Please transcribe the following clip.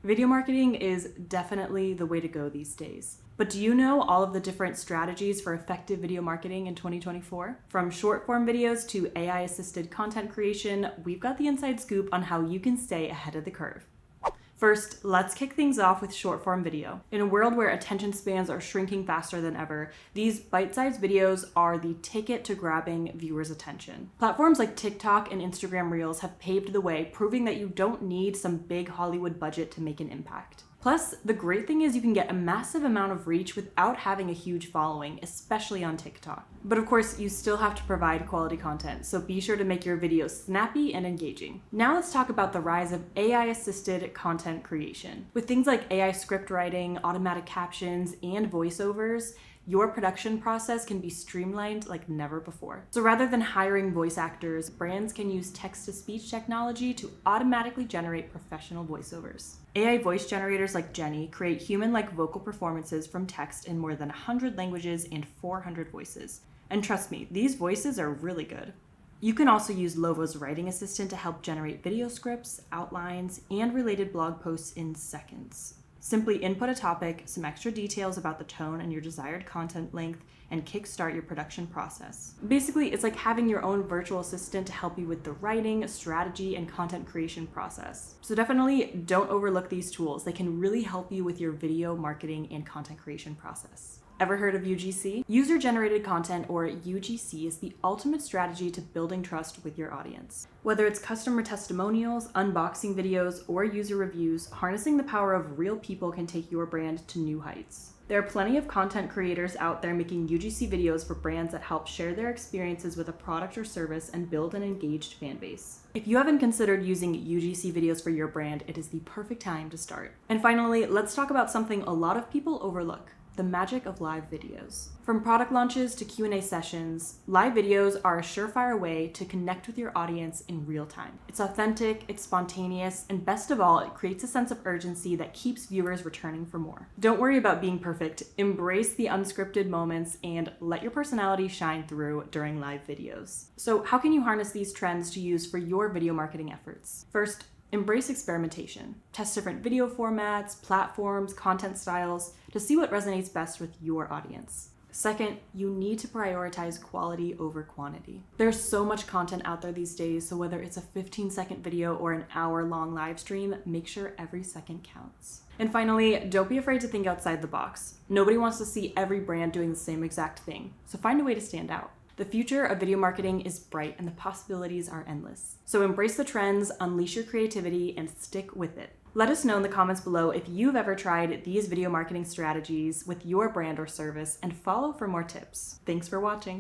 Video marketing is definitely the way to go these days. But do you know all of the different strategies for effective video marketing in 2024? From short form videos to AI-assisted content creation, we've got the inside scoop on how you can stay ahead of the curve. First, let's kick things off with short-form video. In a world where attention spans are shrinking faster than ever, these bite-sized videos are the ticket to grabbing viewers' attention. Platforms like TikTok and Instagram Reels have paved the way, proving that you don't need some big Hollywood budget to make an impact. Plus, the great thing is you can get a massive amount of reach without having a huge following, especially on TikTok. But of course, you still have to provide quality content, so be sure to make your videos snappy and engaging. Now let's talk about the rise of AI-assisted content creation. With things like AI script writing, automatic captions, and voiceovers, your production process can be streamlined like never before. So rather than hiring voice actors, brands can use text-to-speech technology to automatically generate professional voiceovers. AI voice generators like Jenny create human-like vocal performances from text in more than 100 languages and 400 voices. And trust me, these voices are really good. You can also use LOVO's writing assistant to help generate video scripts, outlines, and related blog posts in seconds. Simply input a topic, some extra details about the tone and your desired content length, and kickstart your production process. Basically, it's like having your own virtual assistant to help you with the writing, strategy, and content creation process. So definitely don't overlook these tools. They can really help you with your video marketing and content creation process. Ever heard of UGC? User-generated content, or UGC, is the ultimate strategy to building trust with your audience. Whether it's customer testimonials, unboxing videos, or user reviews, harnessing the power of real people can take your brand to new heights. There are plenty of content creators out there making UGC videos for brands that help share their experiences with a product or service and build an engaged fan base. If you haven't considered using UGC videos for your brand, it is the perfect time to start. And finally, let's talk about something a lot of people overlook: the magic of live videos. From product launches to Q&A sessions, live videos are a surefire way to connect with your audience in real time. It's authentic, it's spontaneous, and best of all, it creates a sense of urgency that keeps viewers returning for more. Don't worry about being perfect. Embrace the unscripted moments and let your personality shine through during live videos. So how can you harness these trends to use for your video marketing efforts? First, embrace experimentation. Test different video formats, platforms, content styles to see what resonates best with your audience. Second, you need to prioritize quality over quantity. There's so much content out there these days, so whether it's a 15-second video or an hour-long live stream, make sure every second counts. And finally, don't be afraid to think outside the box. Nobody wants to see every brand doing the same exact thing, so find a way to stand out. The future of video marketing is bright and the possibilities are endless. So embrace the trends, unleash your creativity, and stick with it. Let us know in the comments below if you've ever tried these video marketing strategies with your brand or service, and follow for more tips. Thanks for watching.